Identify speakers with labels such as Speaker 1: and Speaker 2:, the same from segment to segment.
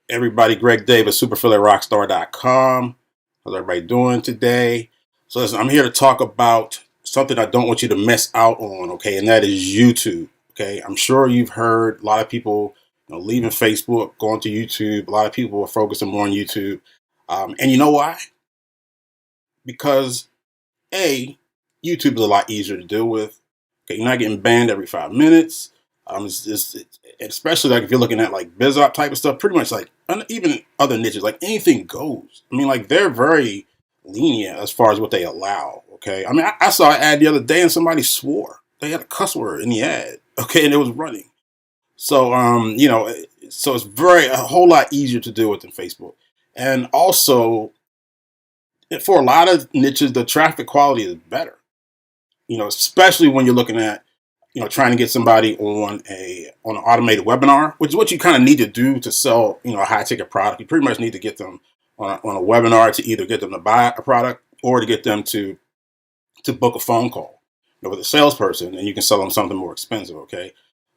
Speaker 1: Everybody, Greg Davis, superphillyrockstar.com. How's everybody doing today? So listen, I'm here to talk about something I don't want you to miss out on, okay? And that is YouTube, okay? I'm sure you've heard a lot of people leaving Facebook, going to YouTube. A lot of people are focusing more on YouTube. And you know why? Because A, YouTube is a lot easier to deal with. Okay, you're not getting banned every 5 minutes. Especially like if you're looking at like BizOp type of stuff, pretty much like even other niches, like anything goes. I mean, like they're very lenient as far as what they allow. Okay, I mean, I saw an ad the other day and somebody swore they had a cuss word in the ad. Okay, and it was running. So so it's a whole lot easier to deal with than Facebook, and also for a lot of niches, the traffic quality is better. Especially when you're looking at trying to get somebody on an automated webinar, which is what you kind of need to do to sell a high ticket product. You pretty much need to get them on a webinar to either get them to buy a product or to get them to book a phone call with a salesperson, and you can sell them something more expensive. Okay,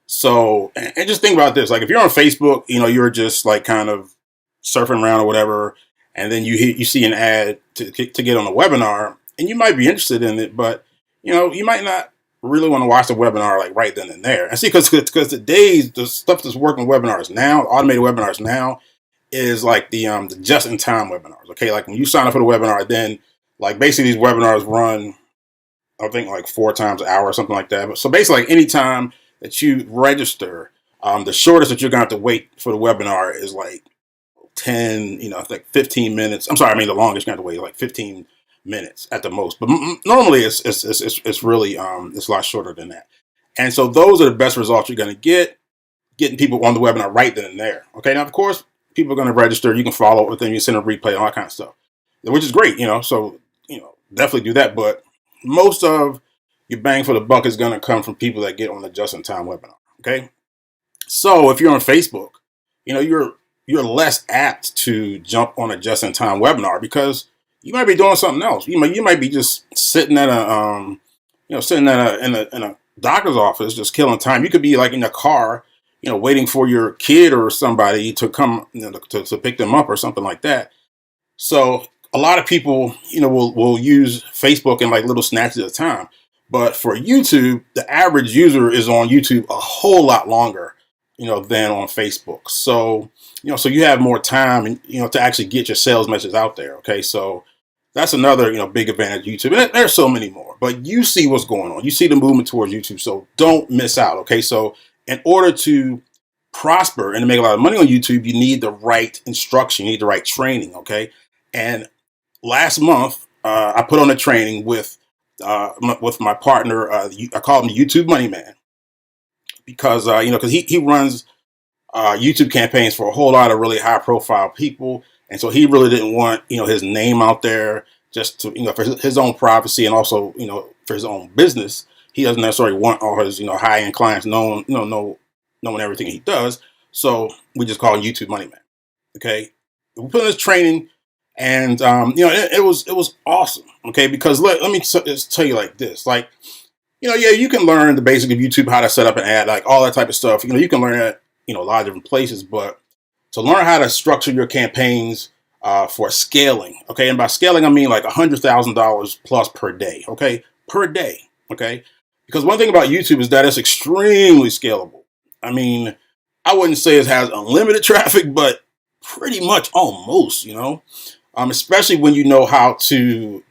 Speaker 1: so and just think about this: like if you're on Facebook, you're just like kind of surfing around or whatever, and then you see an ad to get on a webinar, and you might be interested in it, but you might not really want to watch the webinar like right then and there. And see, because the stuff that's working webinars now, automated webinars now, is like the just in time webinars. Okay, like when you sign up for the webinar, then like basically these webinars run, I think like 4 times an hour or something like that. But so basically, like any time that you register, the shortest that you're gonna have to wait for the webinar is like 10, like 15 minutes. I'm sorry, I mean the longest you're gonna have to wait like 15 minutes at the most. But normally it's really it's a lot shorter than that. And so those are the best results you're going to get, getting people on the webinar right then and there. Okay, now of course people are going to register. You can follow up with them. You send a replay, all that kind of stuff, which is great. So definitely do that. But most of your bang for the buck is going to come from people that get on the just in time webinar. Okay, so if you're on Facebook, you're less apt to jump on a just in time webinar because you might be doing something else. You might be just sitting at sitting at in a doctor's office, just killing time. You could be like in a car, waiting for your kid or somebody to come, to pick them up or something like that. So a lot of people, will use Facebook in like little snatches at a time. But for YouTube, the average user is on YouTube a whole lot longer, than on Facebook. So, so you have more time and, to actually get your sales message out there. Okay. So that's another, big advantage of YouTube. And there's so many more, but you see what's going on. You see the movement towards YouTube. So don't miss out. Okay. So in order to prosper and to make a lot of money on YouTube, you need the right instruction. You need the right training. Okay. And last month, I put on a training with my partner. I call him the YouTube Money Man because because he runs YouTube campaigns for a whole lot of really high profile people, and so he really didn't want his name out there just to for his own privacy and also for his own business. He doesn't necessarily want all his high end clients knowing everything he does. So we just call him YouTube Money Man. Okay, we put in this training. And it was awesome, okay? Because let me just tell you like this, like yeah, you can learn the basic of YouTube, how to set up an ad, like all that type of stuff. You can learn that a lot of different places, but to learn how to structure your campaigns for scaling, okay? And by scaling, I mean like $100,000 plus per day, okay? Per day, okay? Because one thing about YouTube is that it's extremely scalable. I mean, I wouldn't say it has unlimited traffic, but pretty much almost. Especially when you know how to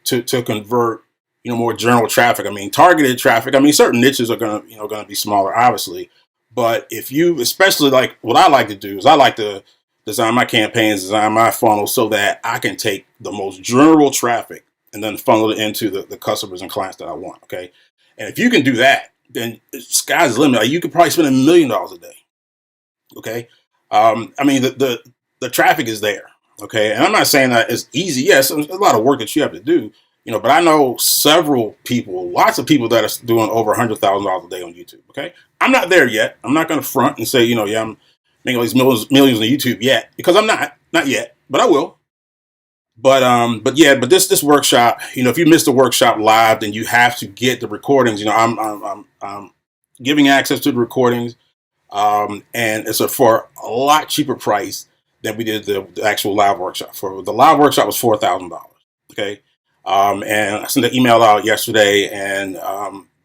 Speaker 1: convert more general traffic. I mean, targeted traffic. I mean, certain niches are gonna be smaller, obviously, but if you, especially like what I like to do is I like to design my campaigns, design my funnel so that I can take the most general traffic and then funnel it into the customers and clients that I want. Okay, and if you can do that, then sky's the limit. Like, you could probably spend $1 million a day. Okay, I mean the traffic is there. Okay, and I'm not saying that it's easy. Yes, there's a lot of work that you have to do. But I know several people, lots of people that are doing over $100,000 a day on YouTube. Okay, I'm not there yet. I'm not going to front and say, yeah, I'm making all these millions on YouTube yet, because I'm not yet, but I will. But this workshop, if you missed the workshop live, then you have to get the recordings. I'm giving access to the recordings, and it's for a lot cheaper price then we did the actual live workshop. For the live workshop was $4,000. Okay. And I sent an email out yesterday, and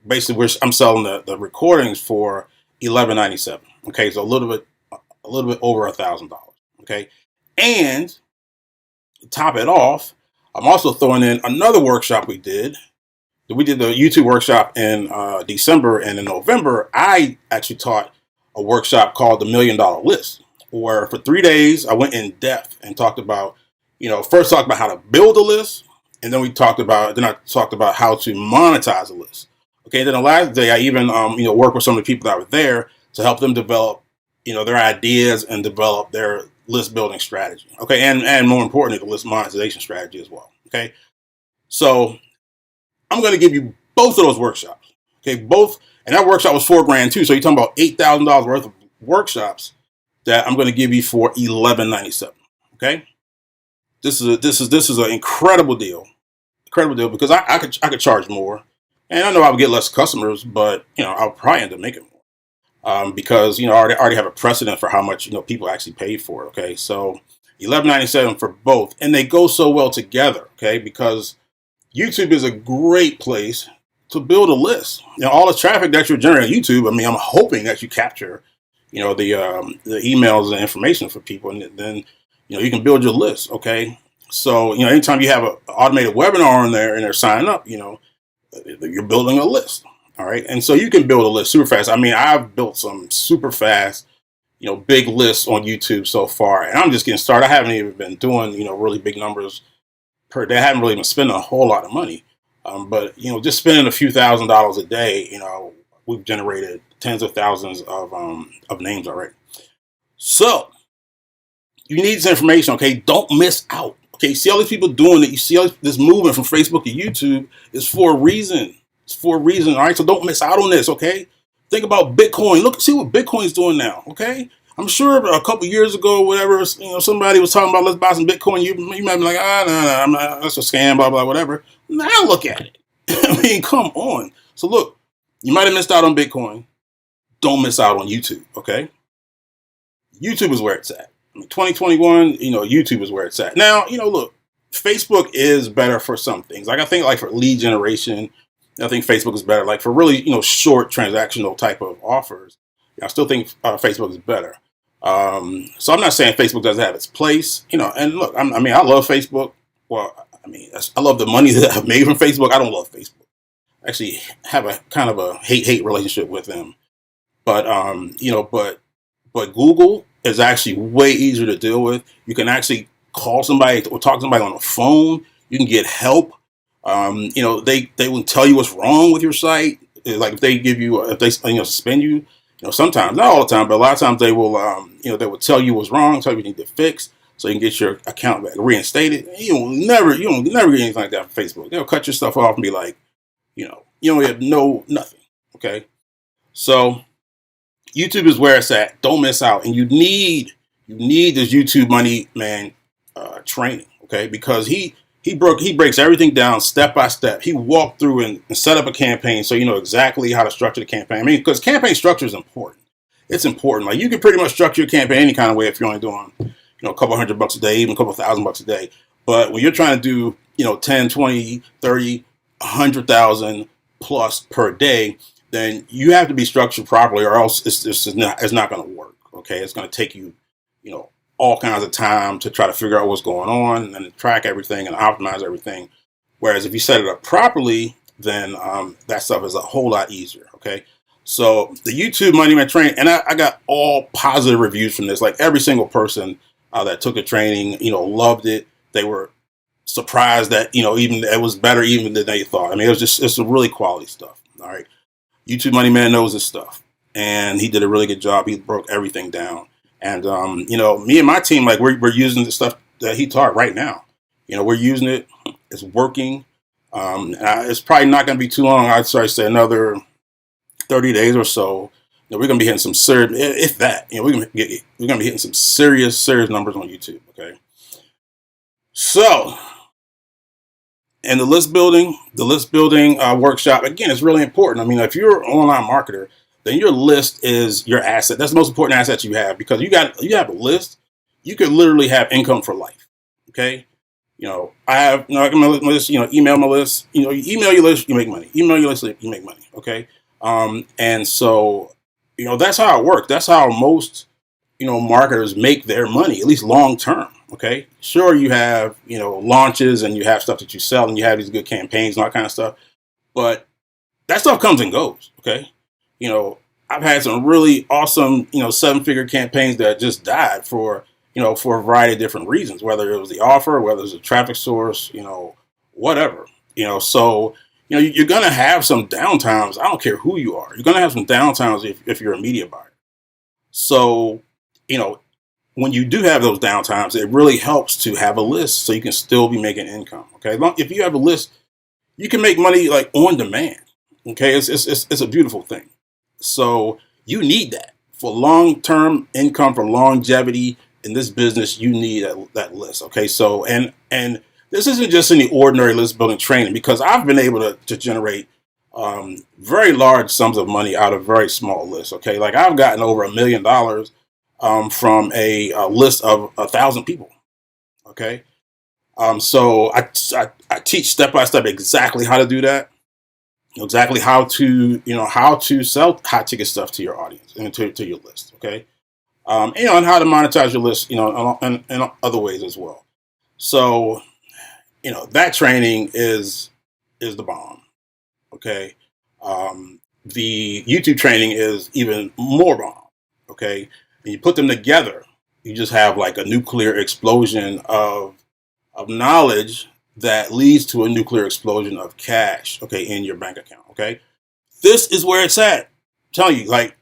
Speaker 1: basically I'm selling the recordings for $1,197. Okay, so a little bit over $1,000. Okay, and to top it off, I'm also throwing in another workshop we did. We did the YouTube workshop in December, and in November, I actually taught a workshop called the $1 Million List, where for 3 days I went in depth and talked about, first talked about how to build a list, and then I talked about how to monetize a list. Okay, then the last day I even worked with some of the people that were there to help them develop their ideas and develop their list building strategy. Okay, and more importantly, the list monetization strategy as well. Okay, so I'm going to give you both of those workshops. Okay, both, and that workshop was $4,000 too. So you're talking about $8,000 worth of workshops that I'm going to give you for $1,197. Okay, this is an incredible deal because I could charge more, and I know I would get less customers, but I'll probably end up making more because I already have a precedent for how much people actually paid for it. Okay, so $1,197 for both, and they go so well together. Okay, because YouTube is a great place to build a list. All the traffic that you're generating on YouTube, I'm hoping that you capture, the emails and information for people, and then, you can build your list. Okay. So, anytime you have an automated webinar on there and they're signing up, you're building a list. All right. And so you can build a list super fast. I've built some super fast, big lists on YouTube so far, and I'm just getting started. I haven't even been doing, really big numbers per day. I haven't really been spending a whole lot of money. But just spending a few $1,000s a day, we've generated tens of thousands of names already. So you need this information, okay? Don't miss out. Okay, see all these people doing it. You see all this movement from Facebook to YouTube is for a reason. It's for a reason, all right? So don't miss out on this, okay? Think about Bitcoin. See what Bitcoin's doing now, okay? I'm sure a couple years ago, whatever, somebody was talking about let's buy some Bitcoin. You might be like, no, that's a scam, blah, blah, whatever. Now look at it. Come on. So look, you might have missed out on Bitcoin. Don't miss out on YouTube, okay? YouTube is where it's at. 2021, YouTube is where it's at. Now, look, Facebook is better for some things. Like I think like for lead generation, I think Facebook is better. Like for really, short transactional type of offers, I still think Facebook is better. So I'm not saying Facebook doesn't have its place, and look, I love Facebook. Well, I love the money that I've made from Facebook. I don't love Facebook. I actually have a kind of a hate relationship with them. But, but Google is actually way easier to deal with. You can actually call somebody or talk to somebody on the phone. You can get help. They will tell you what's wrong with your site. Like if they suspend you, sometimes, not all the time, but a lot of times they will, they will tell you what's wrong, tell you what you need to fix, so you can get your account back reinstated. You don't never get anything like that from Facebook. They'll cut your stuff off and be like, you don't have nothing. Okay, so YouTube is where it's at. Don't miss out, and you need this YouTube Money Man training. Okay, because he breaks everything down step by step. He walked through and set up a campaign so you know exactly how to structure the campaign. Because campaign structure is important. It's important. Like you can pretty much structure your campaign any kind of way if you're only doing, a couple $100 a day, even a couple $1,000 a day. But when you're trying to do, 10, 20, 30, 100,000 plus per day, then you have to be structured properly, or else it's not going to work. Okay, it's going to take you, all kinds of time to try to figure out what's going on and then to track everything and optimize everything. Whereas if you set it up properly, then that stuff is a whole lot easier. Okay, so the YouTube Money Man training, and I got all positive reviews from this. Like every single person that took the training, loved it. They were surprised that even it was better even than they thought. It's some really quality stuff. All right, YouTube Money Man knows his stuff, and he did a really good job. He broke everything down. And, me and my team, like we're using the stuff that he taught right now. We're using it. It's working. It's probably not going to be too long. I'd say another 30 days or so. We're going to be hitting some serious, if that, we're going to be hitting some serious numbers on YouTube. Okay. So, and the list building workshop, again, is really important. If you're an online marketer, then your list is your asset. That's the most important asset you have, because you have a list. you could literally have income for life. Okay. I have, I got my list, email my list, you email your list, you make money, email your list, you make money. Okay. And so, that's how it works. That's how most, marketers make their money, at least long term. Okay. Sure. You have, launches and you have stuff that you sell and you have these good campaigns and all that kind of stuff. But that stuff comes and goes. Okay. You know, I've had some really awesome, 7-figure campaigns that just died for a variety of different reasons, whether it was the offer, whether it was a traffic source, whatever. So, you're going to have some downtimes. I don't care who you are. You're going to have some downtimes if you're a media buyer. So, you know, when you do have those downtimes, it really helps to have a list so you can still be making income. Okay. If you have a list, you can make money like on demand. Okay. It's a beautiful thing. So you need that for long-term income, for longevity in this business. You need that list. Okay. So, and this isn't just any ordinary list building training, because I've been able to generate very large sums of money out of very small lists. Okay. Like I've gotten over $1 million from a list of 1,000 people. Okay. So I teach step by step exactly how to do that, exactly how to sell hot ticket stuff to your audience and to your list. Okay. And how to monetize your list, in other ways as well. So, that training is the bomb. Okay. The YouTube training is even more bomb. Okay. And you put them together, you just have like a nuclear explosion of knowledge that leads to a nuclear explosion of cash, okay, in your bank account. Okay. This is where it's at. I'm telling you, like,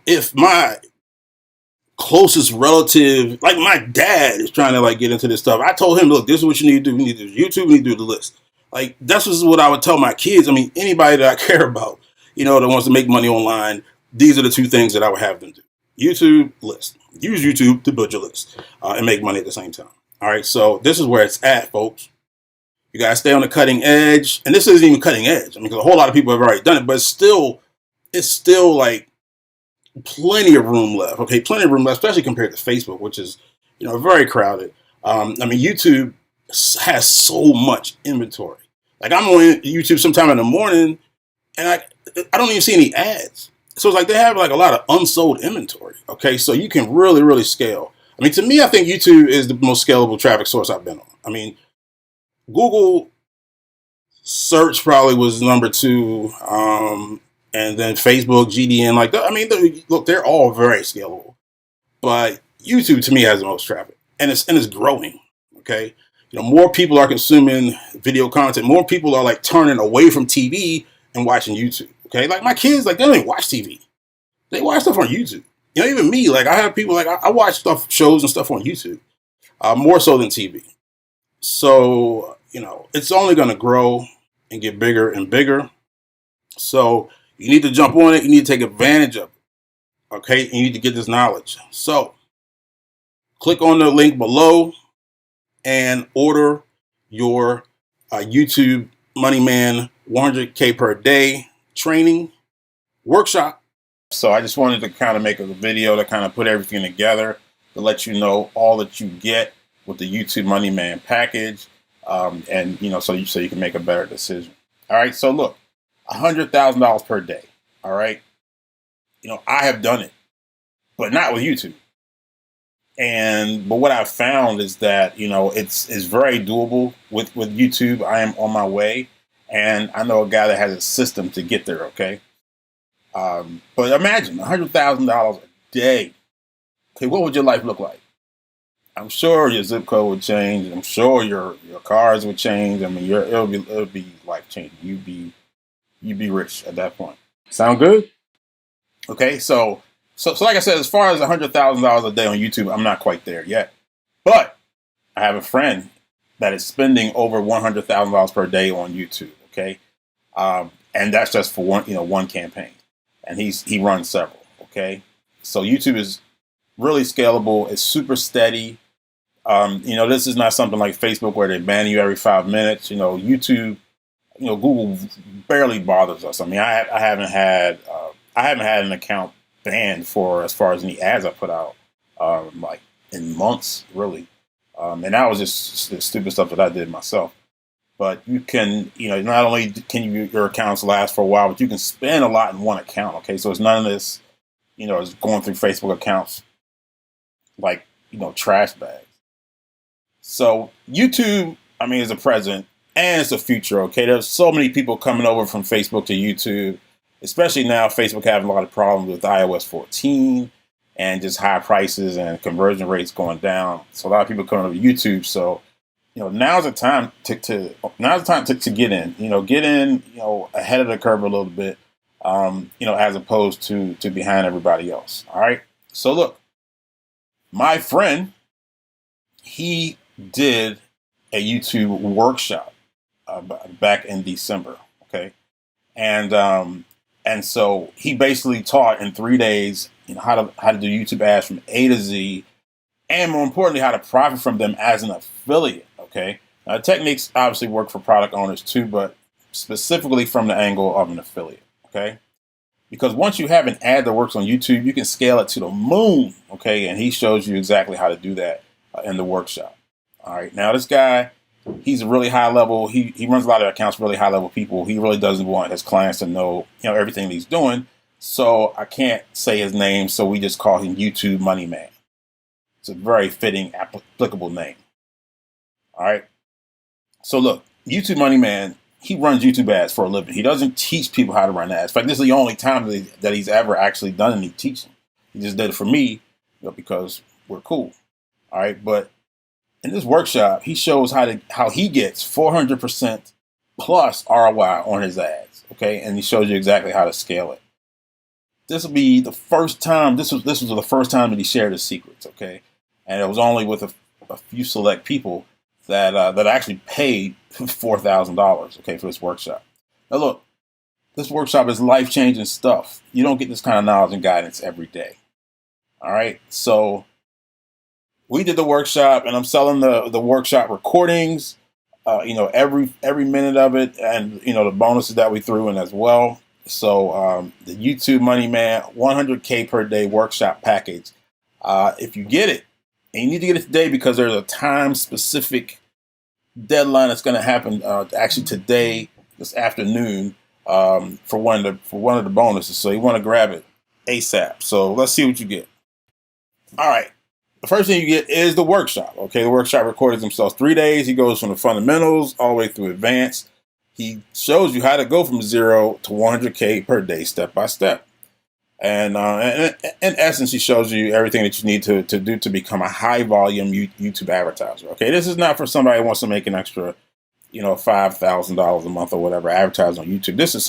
Speaker 1: if my closest relative, like my dad, is trying to like get into this stuff, I told him, look, this is what you need to do. We need to do YouTube, we need to do the list. Like, that's just what I would tell my kids. I mean, anybody that I care about, that wants to make money online, these are the two things that I would have them do. YouTube, list. Use YouTube to build your list and make money at the same time. All right, so this is where it's at, folks. You got to stay on the cutting edge. And this isn't even cutting edge. I mean, because a whole lot of people have already done it, but it's still like plenty of room left. Okay, plenty of room left, especially compared to Facebook, which is, very crowded. YouTube has so much inventory. Like, I'm on YouTube sometime in the morning, and I don't even see any ads. So it's like they have like a lot of unsold inventory. Okay, so you can really, really scale. I mean, to me, I think YouTube is the most scalable traffic source I've been on. I mean, Google search probably was number 2, and then Facebook, GDN, like that. I mean, look, they're all very scalable, but YouTube to me has the most traffic, and it's growing. Okay, more people are consuming video content. More people are like turning away from TV and watching YouTube. Okay, like my kids, like they don't even watch TV; they watch stuff on YouTube. Even me, like I have people like I watch shows and stuff on YouTube, more so than TV. So it's only going to grow and get bigger and bigger. So you need to jump on it. You need to take advantage of it. Okay, you need to get this knowledge. So click on the link below and order your YouTube Money Man 100K per day training workshop. So I just wanted to kind of make a video to kind of put everything together to let you know all that you get with the YouTube Money Man package, and so you can make a better decision. All right, so look, $100,000 per day. All right, I have done it, but not with YouTube. But what I've found is that it's very doable with YouTube. I am on my way, and I know a guy that has a system to get there. Okay. But imagine $100,000 a day. Okay, what would your life look like? I'm sure your zip code would change. I'm sure your cars would change. I mean, it'll be life changing. You'd be rich at that point. Sound good? Okay, so like I said, as far as $100,000 a day on YouTube, I'm not quite there yet. But I have a friend that is spending over $100,000 per day on YouTube. Okay, and that's just for one campaign. And he runs several. Okay, so YouTube is really scalable. It's super steady. This is not something like Facebook where they ban you every 5 minutes. YouTube, Google barely bothers us. I mean, I haven't had an account banned for as far as any ads I put out
Speaker 2: like in months, really. And that was just the stupid stuff that I did myself. But you can, not only can your accounts last for a while, but you can spend a lot in one account. Okay, so it's none of this, is going through Facebook accounts like trash bags. So YouTube, I mean, is a present and it's a future. Okay, there's so many people coming over from Facebook to YouTube, especially now. Facebook having a lot of problems with iOS 14 and just high prices and conversion rates going down. So a lot of people coming over to YouTube. So now's the time to get in. Get in. Ahead of the curve a little bit. As opposed to behind everybody else. All right. So look, my friend, he did a YouTube workshop back in December. Okay, and so he basically taught in 3 days, how to do YouTube ads from A to Z, and more importantly, how to profit from them as an affiliate. Okay, now, the techniques obviously work for product owners too, but specifically from the angle of an affiliate. Okay, because once you have an ad that works on YouTube, you can scale it to the moon. Okay, and he shows you exactly how to do that in the workshop. All right, now this guy, he's a really high level. He runs a lot of accounts for really high level people. He really doesn't want his clients to know everything he's doing. So I can't say his name, so we just call him YouTube Money Man. It's a very fitting, applicable name. All right. So look, YouTube Money Man, he runs YouTube ads for a living. He doesn't teach people how to run ads. In fact, this is the only time that he's ever actually done any teaching. He just did it for me, because we're cool. All right. But in this workshop, he shows how he gets 400% plus ROI on his ads. Okay. And he shows you exactly how to scale it. This will be the first time. This was the first time that he shared his secrets. Okay. And it was only with a few select people that actually paid $4,000, okay, for this workshop. Now look, this workshop is life-changing stuff. You don't get this kind of knowledge and guidance every day. All right, so we did the workshop, and I'm selling the workshop recordings, every minute of it, and the bonuses that we threw in as well. So the YouTube Money Man 100K per day workshop package. If you get it, and you need to get it today because there's a time-specific deadline that's going to happen actually today, this afternoon, for one of the bonuses. So you want to grab it ASAP. So let's see what you get. All right. The first thing you get is the workshop. Okay, the workshop recordings themselves 3 days. He goes from the fundamentals all the way through advanced. He shows you how to go from 0 to 100K per day, step by step. And in essence, he shows you everything that you need to do to become a high volume YouTube advertiser. Okay, this is not for somebody who wants to make an extra, $5,000 a month or whatever advertising on YouTube. This is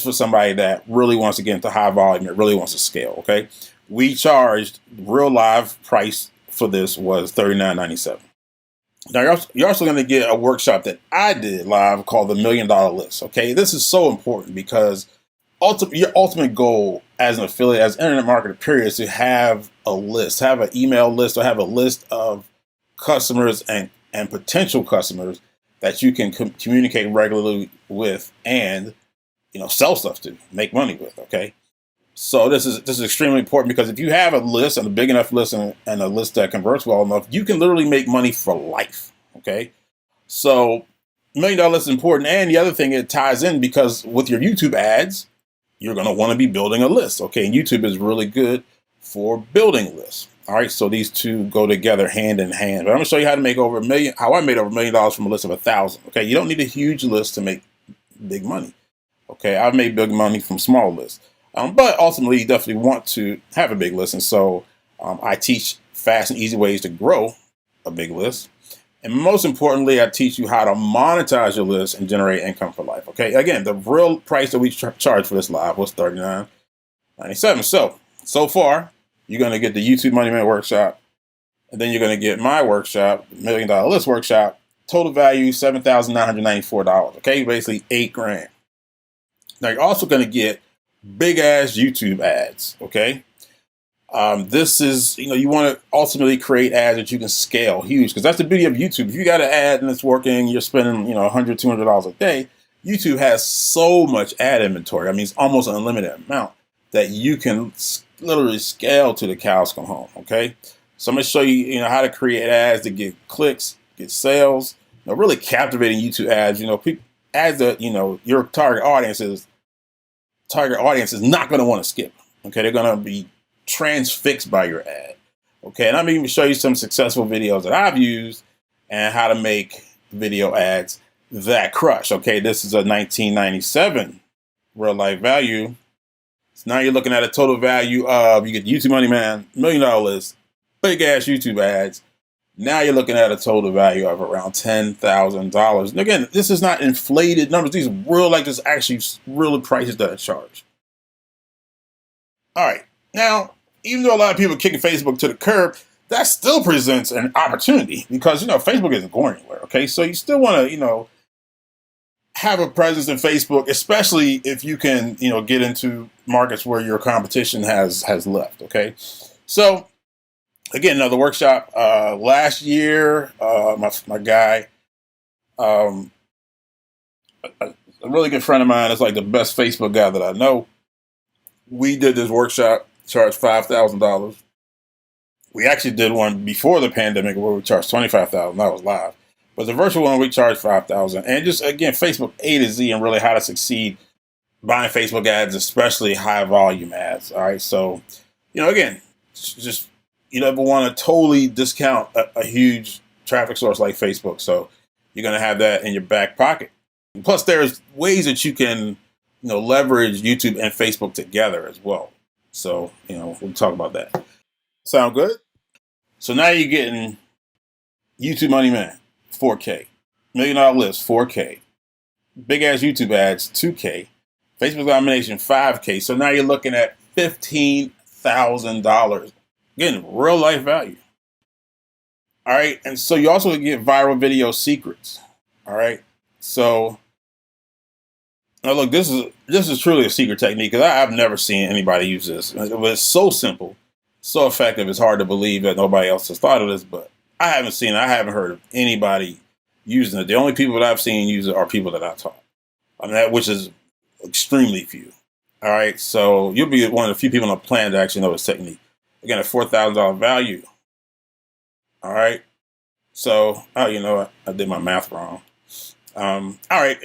Speaker 2: for somebody that really wants to get into high volume, that really wants to scale. Okay, we charged real live price for this was $39.97. Now you're also going to get a workshop that I did live called the $1 Million List. Okay, this is so important because your ultimate goal as an affiliate, as an internet marketer, period, is to have a list, have an email list, or have a list of customers and potential customers that you can communicate regularly with and sell stuff to, make money with. Okay, so this is extremely important because if you have a list, and a big enough list, and a list that converts well enough, you can literally make money for life. Okay, so $1 Million List is important, and the other thing, it ties in because with your YouTube ads, you're going to want to be building a list. Okay, and YouTube is really good for building lists. All right, so these two go together hand in hand. But I'm going to show you how to make over $1 million, how I made over $1 million from a list of 1,000. Okay, you don't need a huge list to make big money. Okay, I've made big money from small lists. But ultimately, you definitely want to have a big list. And so I teach fast and easy ways to grow a big list. And most importantly, I teach you how to monetize your list and generate income for life. Okay, again, the real price that we charge for this live was $39.97. So far, you're going to get the YouTube Money Man workshop, and then you're going to get my workshop, $1 Million List workshop. Total value $7,994. Okay, basically $8,000. Now you're also going to get big ass YouTube ads. Okay. This is, you want to ultimately create ads that you can scale huge, because that's the beauty of YouTube. If you got an ad and it's working, you're spending, $100, $200 a day. YouTube has so much ad inventory. I mean, it's almost an unlimited amount that you can literally scale to the cows come home. Okay, so I'm gonna show you, how to create ads to get clicks, get sales, really captivating YouTube ads. People ads that your target audience is not going to want to skip. Okay, they're going to be transfixed by your ad. Okay, and I'm even show you some successful videos that I've used and how to make video ads that crush. Okay, this is a 1997 real life value. So now you're looking at a total value of, you get YouTube Money Man, $1 Million List, big ass YouTube ads. Now you're looking at a total value of around $10,000. And again, this is not inflated numbers. These are real, just actually real prices that I charge. All right. Now, even though a lot of people are kicking Facebook to the curb, that still presents an opportunity because, Facebook isn't going anywhere. Okay. So you still want to, have a presence in Facebook, especially if you can, get into markets where your competition has left. Okay. So, again, another workshop last year. My guy, a really good friend of mine, is like the best Facebook guy that I know. We did this workshop, charged $5,000. We actually did one before the pandemic where we charged $25,000. That was live, but the virtual one we charged $5,000. And just again, Facebook A to Z and really how to succeed buying Facebook ads, especially high volume ads. All right, so again, just you never want to totally discount a huge traffic source like Facebook. So you're going to have that in your back pocket. And plus, there's ways that you can, leverage YouTube and Facebook together as well. So, we'll talk about that. Sound good? So now you're getting YouTube Money Man, 4K. $1 Million List, 4K. Big ass YouTube ads, 2K. Facebook domination, 5K. So now you're looking at $15,000. Again, real life value. All right. And so you also get viral video secrets. All right. So now look, this is truly a secret technique because I've never seen anybody use this. It's so simple, so effective. It's hard to believe that nobody else has thought of this, but I haven't heard of anybody using it. The only people that I've seen use it are people that I taught. Which is extremely few. All right. So you'll be one of the few people on the planet that actually know this technique. Again, a $4,000 value. All right. So, I did my math wrong. All right.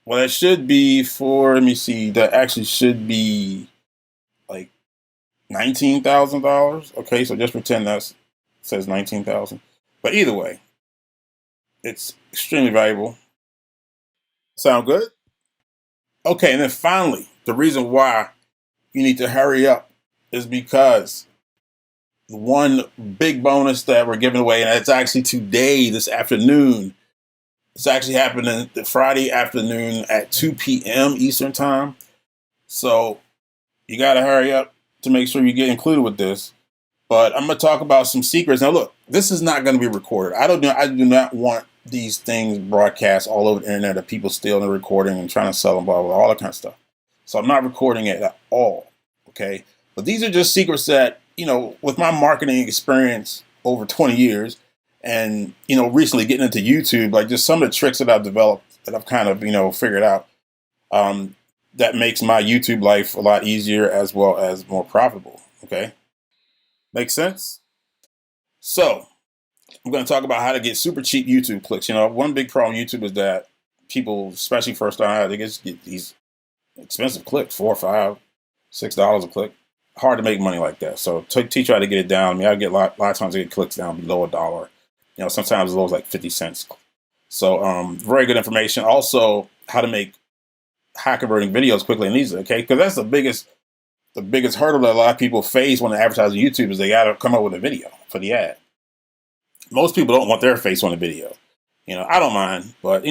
Speaker 2: Well, that should be let me see. That actually should be like $19,000. Okay. So just pretend that says 19,000. But either way, it's extremely valuable. Sound good? Okay. And then finally, the reason why you need to hurry up is because one big bonus that we're giving away, and it's actually today, this afternoon. It's actually happening the Friday afternoon at 2 p.m. Eastern time. So you got to hurry up to make sure you get included with this. But I'm going to talk about some secrets. Now, look, this is not going to be recorded. I do not want these things broadcast all over the internet of people stealing the recording and trying to sell them, blah, blah, all that kind of stuff. So I'm not recording it at all. Okay. But these are just secrets that, with my marketing experience over 20 years and, recently getting into YouTube, like just some of the tricks that I've developed that I've kind of, figured out, that makes my YouTube life a lot easier as well as more profitable. Okay. Makes sense? So I'm going to talk about how to get super cheap YouTube clicks. One big problem with YouTube is that people, especially first time out, they get these expensive clicks, $4, $5, $6 a click. Hard to make money like that. So teach you how to get it down. I get a lot of times I get clicks down below $1. Sometimes as low as like 50 cents. So very good information. Also, how to make high converting videos quickly and easily. Okay, because that's the biggest hurdle that a lot of people face when they advertise on YouTube is they got to come up with a video for the ad. Most people don't want their face on the video. I don't mind, but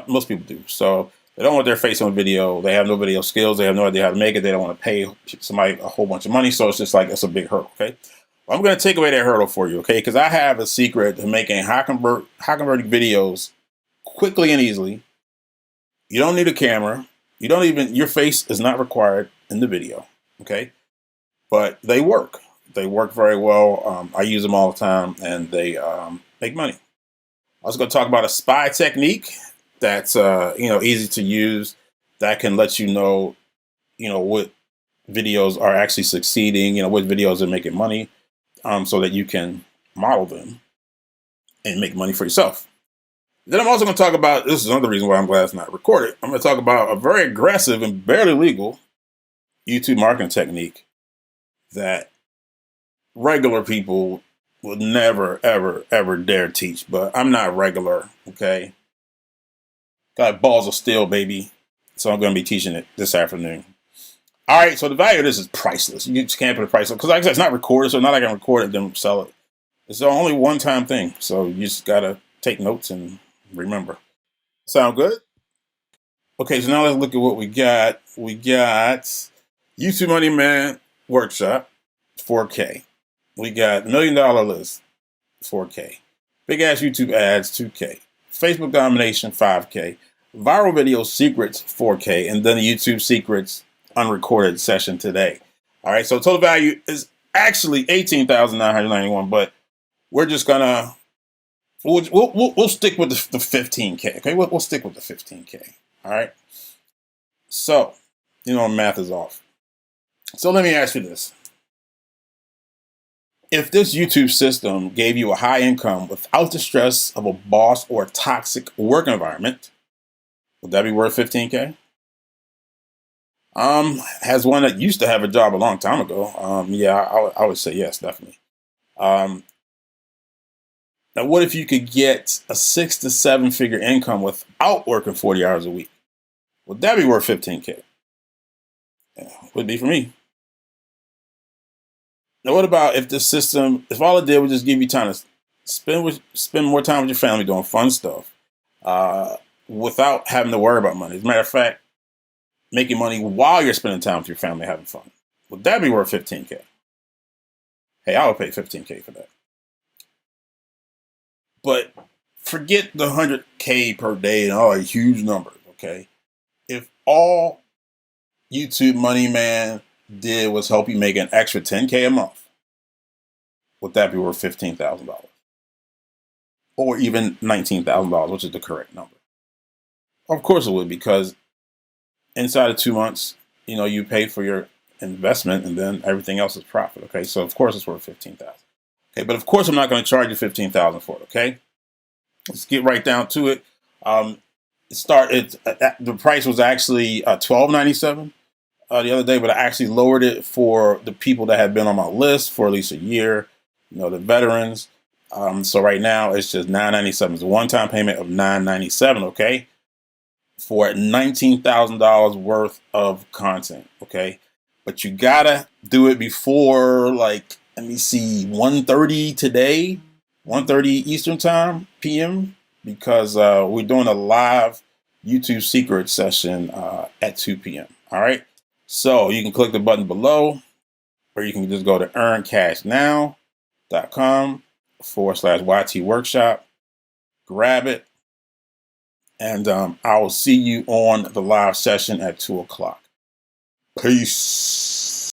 Speaker 2: most people do. So they don't want their face on video. They have no video skills. They have no idea how to make it. They don't want to pay somebody a whole bunch of money. So it's just like, it's a big hurdle. Okay. Well, I'm going to take away that hurdle for you. Okay. Because I have a secret to making high converting videos quickly and easily. You don't need a camera. Your face is not required in the video. Okay. But they work. They work very well. I use them all the time and they make money. I was going to talk about a spy technique that's easy to use, that can let what videos are actually succeeding, what videos are making money, so that you can model them and make money for yourself. Then I'm also going to talk about, this is another reason why I'm glad it's not recorded. I'm going to talk about a very aggressive and barely legal YouTube marketing technique that regular people would never, ever, ever dare teach. But I'm not regular, okay? Got balls of steel, baby. So I'm going to be teaching it this afternoon. All right, so the value of this is priceless. You just can't put a price on it. Because like I said, it's not recorded, so not like I can record it and then sell it. It's the only one-time thing. So you just got to take notes and remember. Sound good? Okay, so now let's look at what we got. We got YouTube Money Man Workshop, 4K. We got $1 Million List, 4K. Big Ass YouTube Ads, 2K. Facebook Domination, 5K. Viral Video Secrets, 4K. And then the YouTube Secrets Unrecorded session today. All right, so total value is actually $18,991, but we're just gonna we'll stick with the 15K. Okay, we'll stick with the 15K. All right. So, math is off. So let me ask you this: if this YouTube system gave you a high income without the stress of a boss or a toxic work environment, would that be worth 15K? As one that used to have a job a long time ago, yeah, I would say yes, definitely. Now, what if you could get a 6 to 7 figure income without working 40 hours a week? Would that be worth 15K? Yeah, would be for me. Now, what about if the system, if all it did was just give you time to spend more time with your family doing fun stuff, without having to worry about money? As a matter of fact, making money while you're spending time with your family having fun. Would that be worth 15K? Hey, I would pay 15K for that. But forget the 100K per day and all these huge numbers, okay? If all YouTube Money Man did was help you make an extra 10K a month, would that be worth $15,000? Or even $19,000, which is the correct number? Of course it would, because inside of 2 months, you pay for your investment and then everything else is profit, okay? So of course it's worth $15,000. Okay, but of course I'm not going to charge you $15,000 for it, okay? Let's get right down to it. The price was actually $12.97 the other day, but I actually lowered it for the people that had been on my list for at least a year, the veterans. So right now it's just $9.97. It's a one-time payment of $9.97, okay? For $19,000 worth of content, okay? But you gotta do it before, let me see, 1:30 today, 1:30 Eastern Time, PM, because we're doing a live YouTube secret session at 2 p.m. All right. So you can click the button below, or you can just go to earncashnow.com/YT workshop, grab it, and I will see you on the live session at 2 o'clock. Peace.